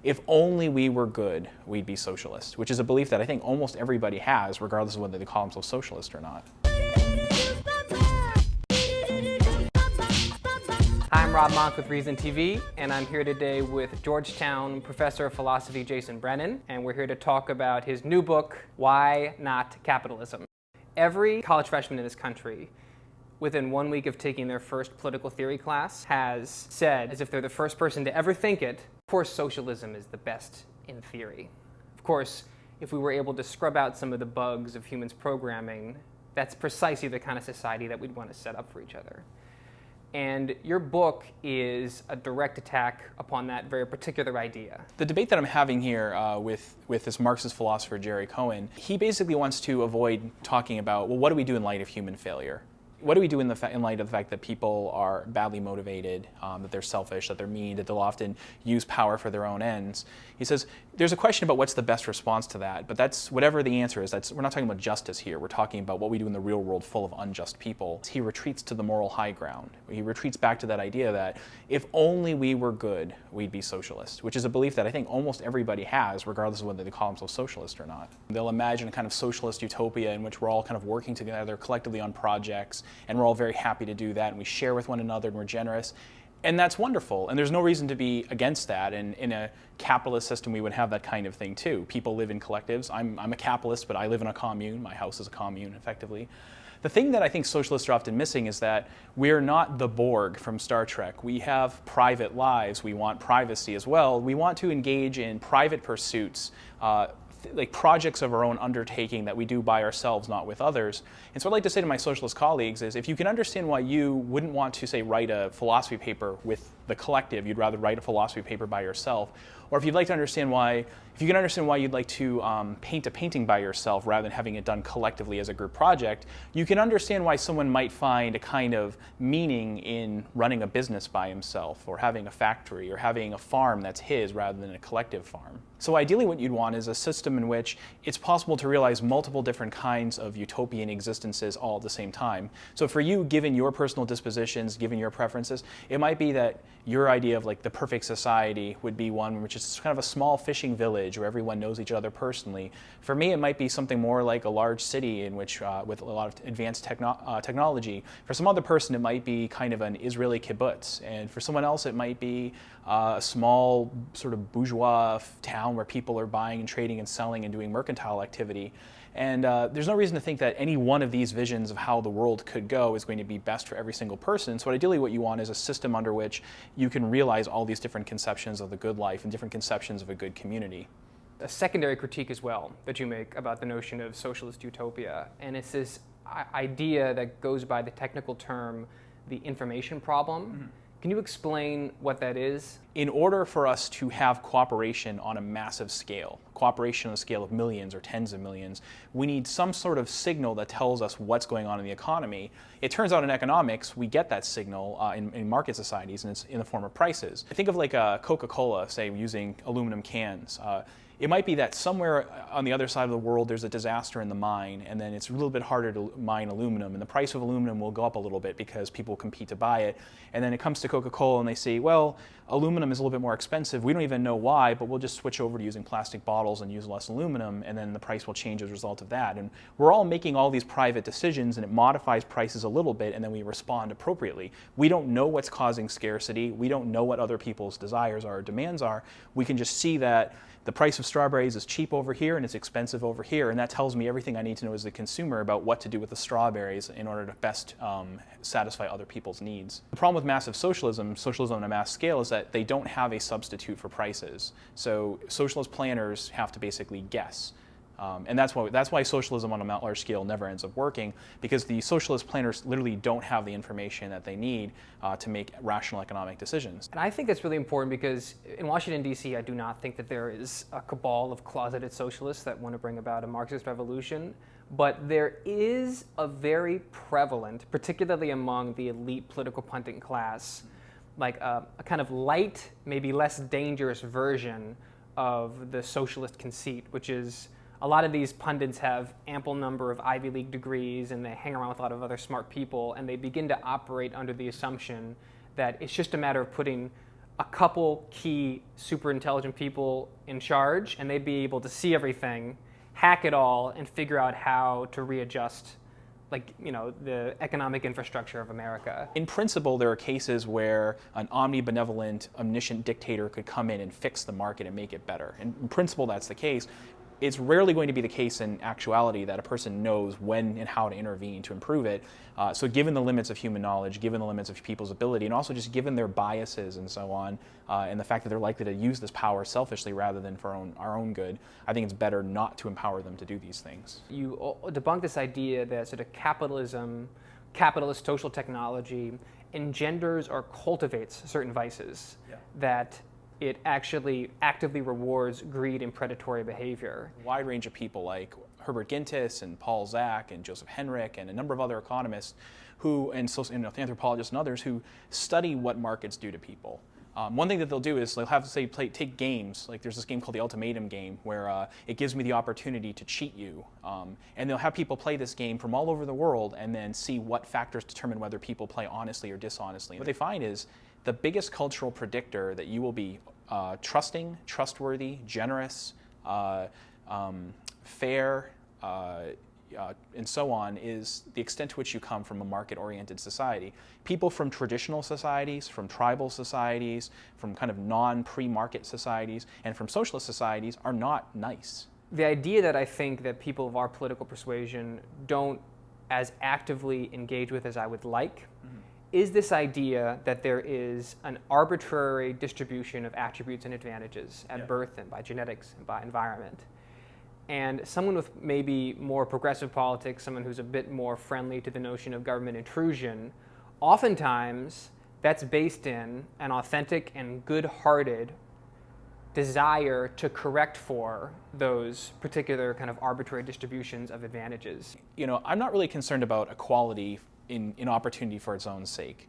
if only we were good, we'd be socialist, which is a belief that I think almost everybody has, regardless of whether they call themselves socialist or not. Hi, I'm Rob Monk with Reason TV, and I'm here today with Georgetown professor of philosophy Jason Brennan, and we're here to talk about his new book, Why Not Capitalism. Every college freshman in this country, within 1 week of taking their first political theory class, has said, as if they're the first person to ever think it, of course socialism is the best in theory. Of course, if we were able to scrub out some of the bugs of humans' programming, that's precisely the kind of society that we'd want to set up for each other. And your book is a direct attack upon that very particular idea. The debate that I'm having here with this Marxist philosopher, Jerry Cohen, he basically wants to avoid talking about, well, what do we do in light of human failure? What do we do in light of the fact that people are badly motivated, that they're selfish, that they're mean, that they'll often use power for their own ends? He says there's a question about what's the best response to that, but that's whatever the answer is. We're not talking about justice here. We're talking about what we do in the real world full of unjust people. He retreats to the moral high ground. He retreats back to that idea that if only we were good, we'd be socialist, which is a belief that I think almost everybody has, regardless of whether they call themselves socialist or not. They'll imagine a kind of socialist utopia in which we're all kind of working together collectively on projects, and we're all very happy to do that, and we share with one another, and we're generous. And that's wonderful, and there's no reason to be against that. And in a capitalist system, we would have that kind of thing too. People live in collectives. I'm a capitalist, but I live in a commune. My house is a commune, effectively. The thing that I think socialists are often missing is that we're not the Borg from Star Trek. We have private lives. We want privacy as well. We want to engage in private pursuits, like projects of our own undertaking that we do by ourselves, not with others. And so I'd like to say to my socialist colleagues is, if you can understand why you wouldn't want to, say, write a philosophy paper with the collective, you'd rather write a philosophy paper by yourself, or if you'd like to understand why, if you can understand why you'd like to paint a painting by yourself rather than having it done collectively as a group project, you can understand why someone might find a kind of meaning in running a business by himself, or having a factory, or having a farm that's his rather than a collective farm. So ideally what you'd want is a system in which it's possible to realize multiple different kinds of utopian existences all at the same time. So for you, given your personal dispositions, given your preferences, it might be that your idea of like the perfect society would be one which is kind of a small fishing village where everyone knows each other personally. For me, it might be something more like a large city in which, with a lot of advanced technology. For some other person, it might be kind of an Israeli kibbutz. And for someone else, it might be a small sort of bourgeois town where people are buying and trading and selling and doing mercantile activity. And there's no reason to think that any one of these visions of how the world could go is going to be best for every single person. So ideally what you want is a system under which you can realize all these different conceptions of the good life and different conceptions of a good community. A secondary critique as well that you make about the notion of socialist utopia, and it's this idea that goes by the technical term, the information problem. Mm-hmm. Can you explain what that is? In order for us to have cooperation on a massive scale, cooperation on a scale of millions or tens of millions, we need some sort of signal that tells us what's going on in the economy. It turns out in economics, we get that signal in market societies, and it's in the form of prices. Think of like a Coca-Cola, say, using aluminum cans. It might be that somewhere on the other side of the world there's a disaster in the mine, and then it's a little bit harder to mine aluminum, and the price of aluminum will go up a little bit because people compete to buy it. And then it comes to Coca-Cola and they say, well, aluminum is a little bit more expensive. We don't even know why, but we'll just switch over to using plastic bottles and use less aluminum, and then the price will change as a result of that. And we're all making all these private decisions, and it modifies prices a little bit, and then we respond appropriately. We don't know what's causing scarcity. We don't know what other people's desires are or demands are. We can just see that the price of strawberries is cheap over here and it's expensive over here, and that tells me everything I need to know as a consumer about what to do with the strawberries in order to best satisfy other people's needs. The problem with massive socialism, socialism on a mass scale, is that they don't have a substitute for prices. So socialist planners have to basically guess. And that's why socialism on a large scale never ends up working, because the socialist planners literally don't have the information that they need to make rational economic decisions. And I think that's really important because in Washington, D.C., I do not think that there is a cabal of closeted socialists that want to bring about a Marxist revolution. But there is a very prevalent, particularly among the elite political punting class, like a kind of light, maybe less dangerous version of the socialist conceit, which is a lot of these pundits have ample number of Ivy League degrees and they hang around with a lot of other smart people, and they begin to operate under the assumption that it's just a matter of putting a couple key super intelligent people in charge, and they'd be able to see everything, hack it all, and figure out how to readjust, like, the economic infrastructure of America. In principle, there are cases where an omnibenevolent, omniscient dictator could come in and fix the market and make it better. And in principle, that's the case. It's rarely going to be the case in actuality that a person knows when and how to intervene to improve it. So given the limits of human knowledge, given the limits of people's ability, and also just given their biases and so on, and the fact that they're likely to use this power selfishly rather than for our own good, I think it's better not to empower them to do these things. You debunk this idea that sort of capitalism, capitalist social technology, engenders or cultivates certain vices, that it actually actively rewards greed and predatory behavior. A wide range of people like Herbert Gintis and Paul Zak and Joseph Henrich and a number of other economists and anthropologists and others who study what markets do to people. One thing that they'll do is they'll have, say, take games. Like there's this game called the Ultimatum game where it gives me the opportunity to cheat you. And they'll have people play this game from all over the world and then see what factors determine whether people play honestly or dishonestly. What they find is the biggest cultural predictor that you will be trusting, trustworthy, generous, fair, and so on is the extent to which you come from a market-oriented society. People from traditional societies, from tribal societies, from kind of non-pre-market societies, and from socialist societies are not nice. The idea that I think that people of our political persuasion don't as actively engage with as I would like is this idea that there is an arbitrary distribution of attributes and advantages at birth and by genetics and by environment. And someone with maybe more progressive politics, someone who's a bit more friendly to the notion of government intrusion, oftentimes that's based in an authentic and good-hearted desire to correct for those particular kind of arbitrary distributions of advantages. I'm not really concerned about equality in opportunity for its own sake.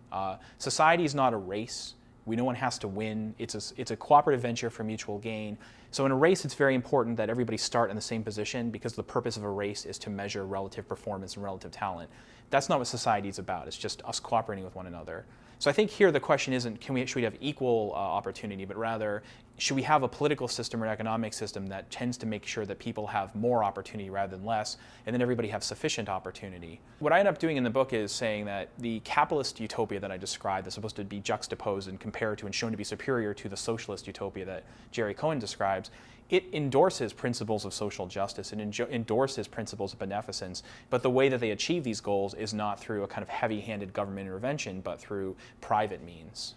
Society is not a race. No one has to win. It's a cooperative venture for mutual gain. So in a race, it's very important that everybody start in the same position because the purpose of a race is to measure relative performance and relative talent. That's not what society is about. It's just us cooperating with one another. So I think here the question isn't should we have equal opportunity, but rather should we have a political system or an economic system that tends to make sure that people have more opportunity rather than less, and then everybody have sufficient opportunity. What I end up doing in the book is saying that the capitalist utopia that I described is supposed to be juxtaposed and compared to and shown to be superior to the socialist utopia that Jerry Cohen describes. It endorses principles of social justice and endorses principles of beneficence, but the way that they achieve these goals is not through a kind of heavy-handed government intervention, but through private means.